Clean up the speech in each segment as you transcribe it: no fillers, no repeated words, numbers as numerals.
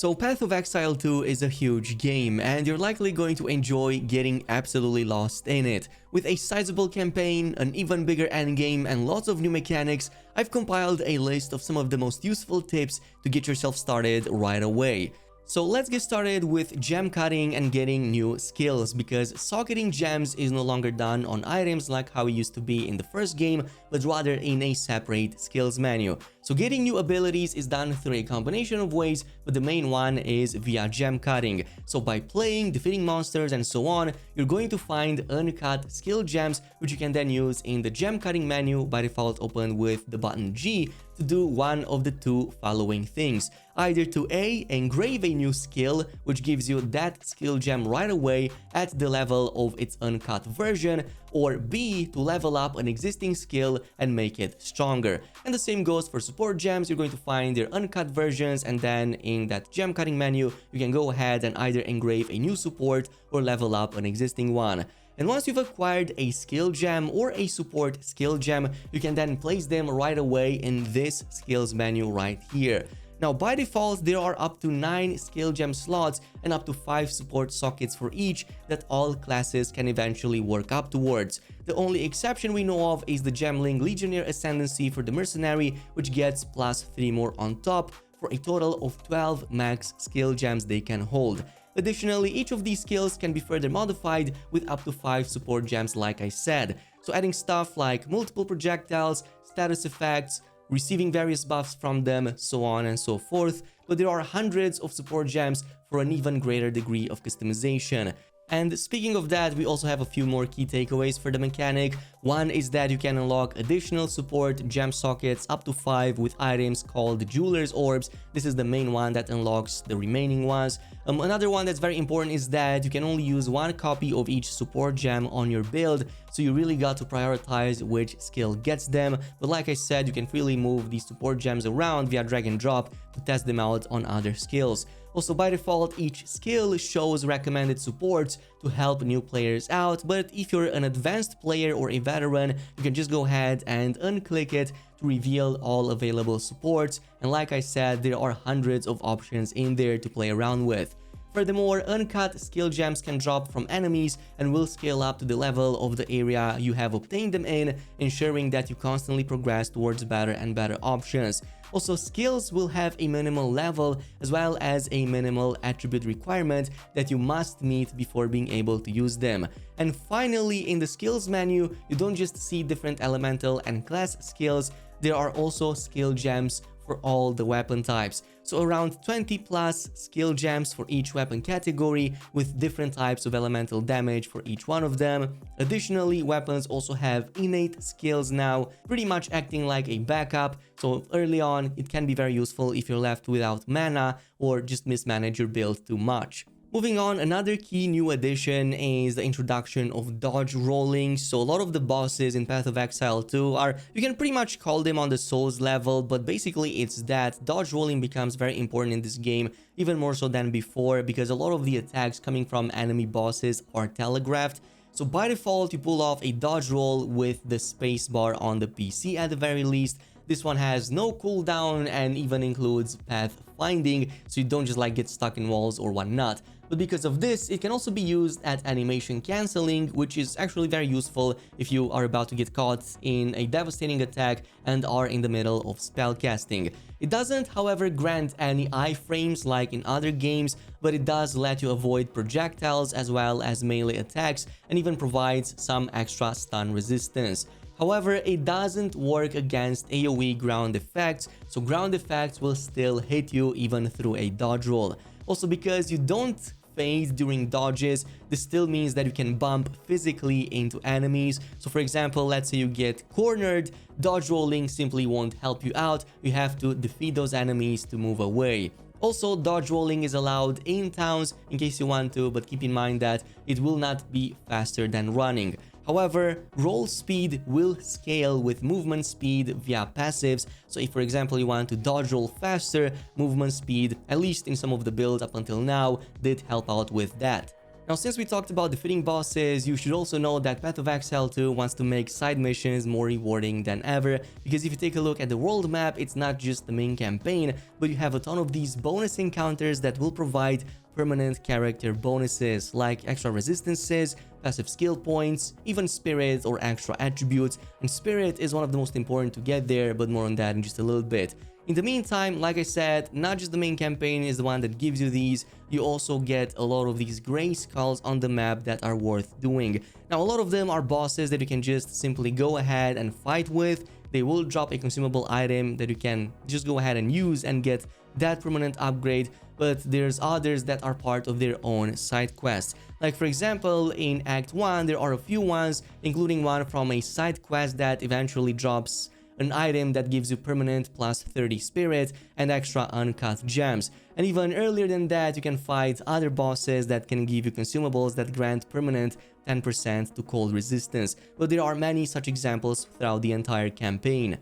So Path of Exile 2 is a huge game, and you're likely going to enjoy getting absolutely lost in it. With a sizable campaign, an even bigger endgame, and lots of new mechanics, I've compiled a list of some of the most useful tips to get yourself started right away. So let's get started with gem cutting and getting new skills, because socketing gems is no longer done on items like how it used to be in the first game, but rather in a separate skills menu. So getting new abilities is done through a combination of ways, but the main one is via gem cutting. So by playing, defeating monsters and so on, you're going to find uncut skill gems, which you can then use in the gem cutting menu, by default open with the button G, to do one of the two following things. Either to A, engrave a new skill, which gives you that skill gem right away at the level of its uncut version, or B, to level up an existing skill and make it stronger. And the same goes for support gems. You're going to find their uncut versions, and then in that gem cutting menu, you can go ahead and either engrave a new support or level up an existing one. And once you've acquired a skill gem or a support skill gem, you can then place them right away in this skills menu right here. Now, by default, there are up to 9 skill gem slots and up to 5 support sockets for each that all classes can eventually work up towards. The only exception we know of is the Gemling Legionnaire Ascendancy for the Mercenary, which gets plus 3 more on top for a total of 12 max skill gems they can hold. Additionally, each of these skills can be further modified with up to 5 support gems like I said. So adding stuff like multiple projectiles, status effects, receiving various buffs from them, so on and so forth. But there are hundreds of support gems for an even greater degree of customization. And speaking of that, we also have a few more key takeaways for the mechanic. One is that you can unlock additional support gem sockets up to 5 with items called Jeweler's Orbs. This is the main one that unlocks the remaining ones. Another one that's very important is that you can only use 1 copy of each support gem on your build, so you really got to prioritize which skill gets them. But like I said, you can freely move these support gems around via drag and drop to test them out on other skills. Also, by default, each skill shows recommended supports to help new players out, but if you're an advanced player or a veteran, you can just go ahead and unclick it to reveal all available supports. And like I said, there are hundreds of options in there to play around with. Furthermore, uncut skill gems can drop from enemies and will scale up to the level of the area you have obtained them in, ensuring that you constantly progress towards better and better options. Also, skills will have a minimal level as well as a minimal attribute requirement that you must meet before being able to use them. And finally, in the skills menu, you don't just see different elemental and class skills, there are also skill gems for all the weapon types. So around 20 plus skill gems for each weapon category with different types of elemental damage for each one of them. Additionally, weapons also have innate skills now, pretty much acting like a backup. So early on, it can be very useful if you're left without mana or just mismanage your build too much. Moving on, another key new addition is the introduction of dodge rolling. So a lot of the bosses in Path of Exile 2 are, you can pretty much call them on the Souls level, but basically it's that dodge rolling becomes very important in this game, even more so than before, because a lot of the attacks coming from enemy bosses are telegraphed. So by default, you pull off a dodge roll with the spacebar on the PC at the very least. This one has no cooldown and even includes path finding, so you don't just like get stuck in walls or whatnot. But because of this, it can also be used at animation cancelling, which is actually very useful if you are about to get caught in a devastating attack and are in the middle of spellcasting. It doesn't, however, grant any iframes like in other games, but it does let you avoid projectiles as well as melee attacks, and even provides some extra stun resistance. However, it doesn't work against AoE ground effects, so ground effects will still hit you even through a dodge roll. Also, because you don't fade during dodges, this still means that you can bump physically into enemies. So for example, let's say you get cornered, dodge rolling simply won't help you out. You have to defeat those enemies to move away. Also, dodge rolling is allowed in towns in case you want to, but keep in mind that it will not be faster than running. However, roll speed will scale with movement speed via passives, so if for example you want to dodge roll faster, movement speed, at least in some of the builds up until now, did help out with that. Now, since we talked about defeating bosses, you should also know that Path of Exile 2 wants to make side missions more rewarding than ever, because if you take a look at the world map, it's not just the main campaign, but you have a ton of these bonus encounters that will provide permanent character bonuses like extra resistances, passive skill points, even spirit or extra attributes, and spirit is one of the most important to get there, but more on that in just a little bit. In the meantime, like I said, not just the main campaign is the one that gives you these, you also get a lot of these gray skulls on the map that are worth doing. Now, a lot of them are bosses that you can just simply go ahead and fight with. They will drop a consumable item that you can just go ahead and use and get that permanent upgrade, but there's others that are part of their own side quests. Like for example, in Act 1, there are a few ones, including one from a side quest that eventually drops an item that gives you permanent plus 30 spirit and extra uncut gems. And even earlier than that, you can fight other bosses that can give you consumables that grant permanent 10% to cold resistance. But there are many such examples throughout the entire campaign.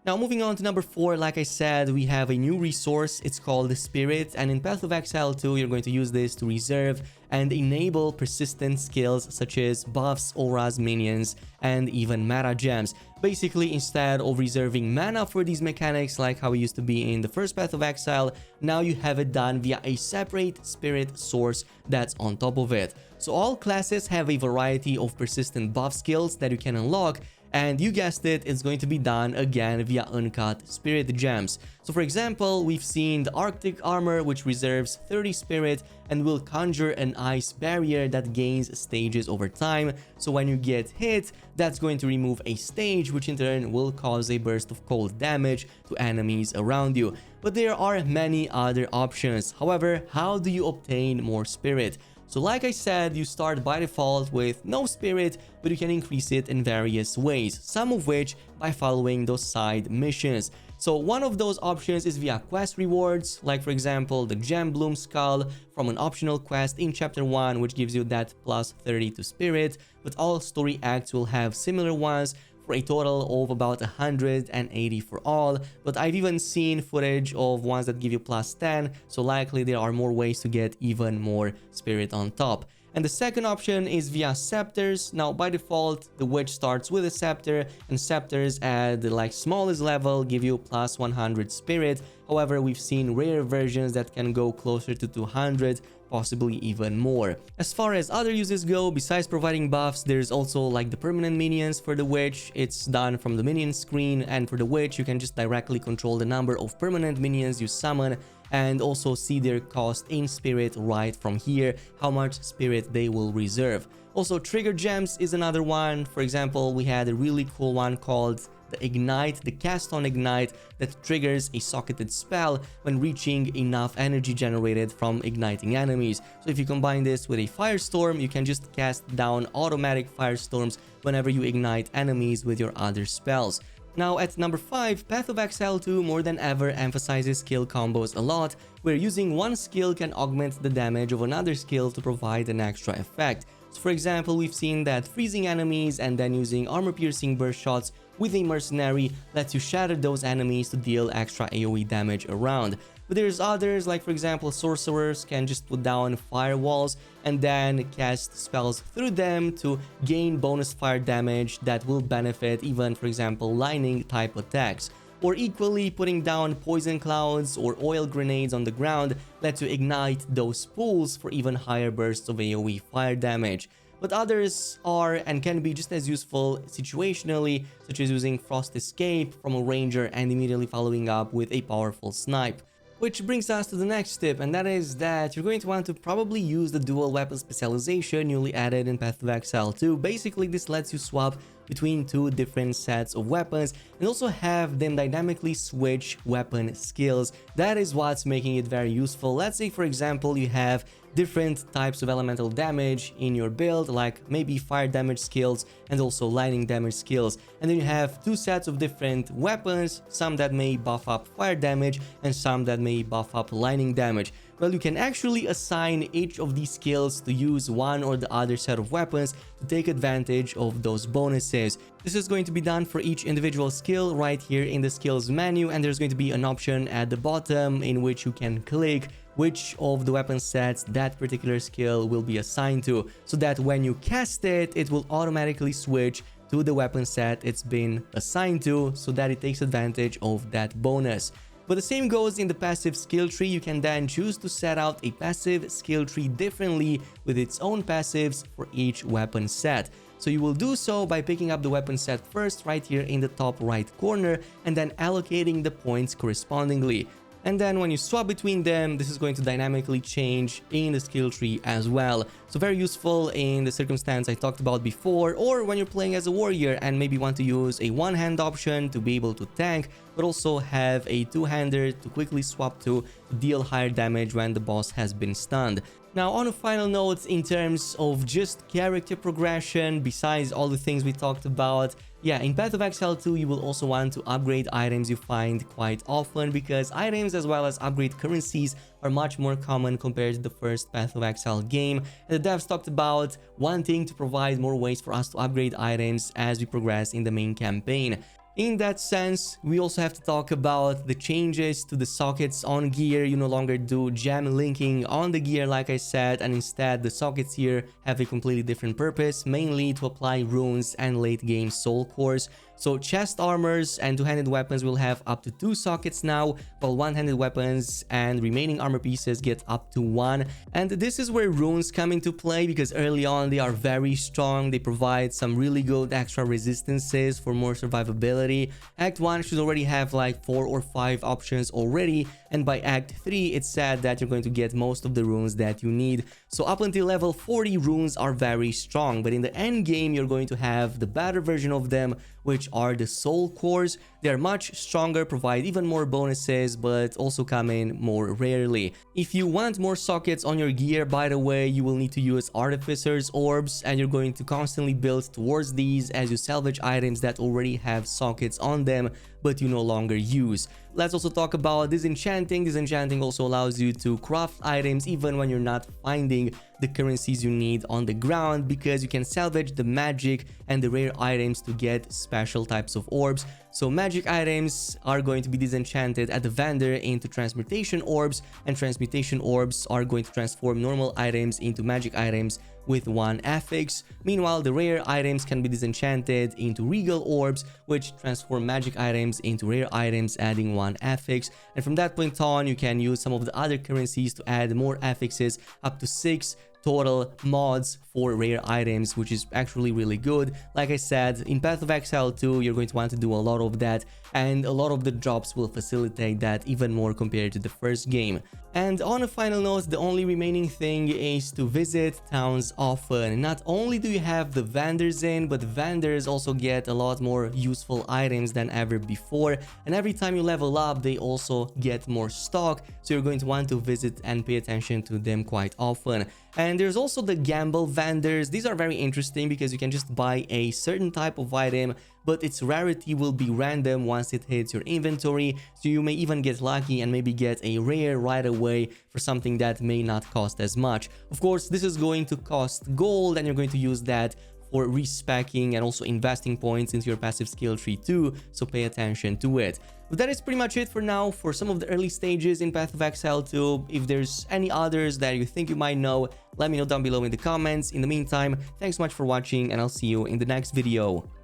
Now, moving on to number 4, like I said, we have a new resource. It's called the Spirit, and in Path of Exile 2, you're going to use this to reserve and enable persistent skills such as buffs, auras, minions, and even meta gems. Basically, instead of reserving mana for these mechanics like how it used to be in the first Path of Exile, now you have it done via a separate spirit source that's on top of it. So all classes have a variety of persistent buff skills that you can unlock, and you guessed it, it's going to be done again via uncut spirit gems. So for example, we've seen the Arctic armor, which reserves 30 spirit and will conjure an ice barrier that gains stages over time. So when you get hit, that's going to remove a stage, which in turn will cause a burst of cold damage to enemies around you. But there are many other options. However, how do you obtain more spirit? So like I said, you start by default with no spirit, but you can increase it in various ways, some of which by following those side missions. So one of those options is via quest rewards, like for example the Gem Bloom Skull from an optional quest in chapter 1, which gives you that plus 30 to spirit, but all story acts will have similar ones, for a total of about 180 for all. But I've even seen footage of ones that give you plus 10, so likely there are more ways to get even more spirit on top. And the second option is via scepters. Now by default, the witch starts with a scepter, and scepters at the smallest level give you plus 100 spirit. However, we've seen rare versions that can go closer to 200, possibly even more. As far as other uses go, besides providing buffs, there's also like the permanent minions for the witch. It's done from the minion screen, and for the witch you can just directly control the number of permanent minions you summon and also see their cost in spirit right from here, how much spirit they will reserve. Also, trigger gems is another one. For example, we had a really cool one called the Ignite, the Cast on Ignite, that triggers a socketed spell when reaching enough energy generated from igniting enemies. So if you combine this with a Firestorm, you can just cast down automatic Firestorms whenever you ignite enemies with your other spells. Now at number 5, Path of Exile 2 more than ever emphasizes skill combos a lot, where using one skill can augment the damage of another skill to provide an extra effect. So for example, we've seen that freezing enemies and then using armor-piercing burst shots with a mercenary lets you shatter those enemies to deal extra AoE damage around. But there's others, like for example, sorcerers can just put down firewalls and then cast spells through them to gain bonus fire damage that will benefit even, for example, lightning type attacks. Or equally, putting down poison clouds or oil grenades on the ground lets you ignite those pools for even higher bursts of AoE fire damage. But others are and can be just as useful situationally, such as using Frost Escape from a ranger and immediately following up with a powerful snipe. Which brings us to the next tip, and that is that you're going to want to probably use the dual weapon specialization newly added in Path of Exile 2. Basically, this lets you swap between two different sets of weapons and also have them dynamically switch weapon skills. That is what's making it very useful. Let's say, for example, you have different types of elemental damage in your build, like maybe fire damage skills and also lightning damage skills, and then you have two sets of different weapons, some that may buff up fire damage and some that may buff up lightning damage. Well, you can actually assign each of these skills to use one or the other set of weapons to take advantage of those bonuses. This is going to be done for each individual skill right here in the skills menu, and there's going to be an option at the bottom in which you can click which of the weapon sets that particular skill will be assigned to, so that when you cast it, it will automatically switch to the weapon set it's been assigned to, so that it takes advantage of that bonus. But the same goes in the passive skill tree. You can then choose to set out a passive skill tree differently with its own passives for each weapon set. So you will do so by picking up the weapon set first right here in the top right corner and then allocating the points correspondingly. And then when you swap between them, this is going to dynamically change in the skill tree as well. So very useful in the circumstance I talked about before, or when you're playing as a warrior and maybe want to use a one-hand option to be able to tank, but also have a two-hander to quickly swap to deal higher damage when the boss has been stunned. Now, on a final note, in terms of just character progression, besides all the things we talked about, yeah, in Path of Exile 2, you will also want to upgrade items you find quite often, because items as well as upgrade currencies are much more common compared to the first Path of Exile game. And the devs talked about wanting to provide more ways for us to upgrade items as we progress in the main campaign. In that sense, we also have to talk about the changes to the sockets on gear. You no longer do gem linking on the gear like I said, and instead the sockets here have a completely different purpose, mainly to apply runes and late game soul cores. So chest armors and two-handed weapons will have up to 2 sockets now, while one-handed weapons and remaining armor pieces get up to 1. And this is where runes come into play, because early on they are very strong. They provide some really good extra resistances for more survivability. Act 1 should already have like 4 or 5 options already, and by Act 3 it's said that you're going to get most of the runes that you need. So up until level 40, runes are very strong, but in the end game you're going to have the better version of them, which are the soul cores. They are much stronger, provide even more bonuses, but also come in more rarely. If you want more sockets on your gear, by the way, you will need to use Artificer's Orbs, and you're going to constantly build towards these as you salvage items that already have sockets on them, but you no longer use. Let's also talk about disenchanting. Disenchanting also allows you to craft items even when you're not finding the currencies you need on the ground, because you can salvage the magic and the rare items to get special types of orbs. So magic items are going to be disenchanted at the vendor into transmutation orbs, and transmutation orbs are going to transform normal items into magic items with 1 affix. Meanwhile, the rare items can be disenchanted into regal orbs, which transform magic items into rare items, adding 1 affix. And from that point on, you can use some of the other currencies to add more affixes, up to 6 total mods for rare items, which is actually really good. Like I said, in Path of Exile 2, you're going to want to do a lot of that, and a lot of the drops will facilitate that even more compared to the first game. And on a final note, the only remaining thing is to visit towns often. Not only do you have the vendors in, but vendors also get a lot more useful items than ever before, and every time you level up they also get more stock, so you're going to want to visit and pay attention to them quite often. And there's also the gamble vendors. These are very interesting because you can just buy a certain type of item, but its rarity will be random once it hits your inventory, so you may even get lucky and maybe get a rare right away for something that may not cost as much. Of course, this is going to cost gold, and you're going to use that for respecking and also investing points into your passive skill tree too, so pay attention to it. But that is pretty much it for now for some of the early stages in Path of Exile 2. If there's any others that you think you might know, let me know down below in the comments. In the meantime, thanks so much for watching, and I'll see you in the next video.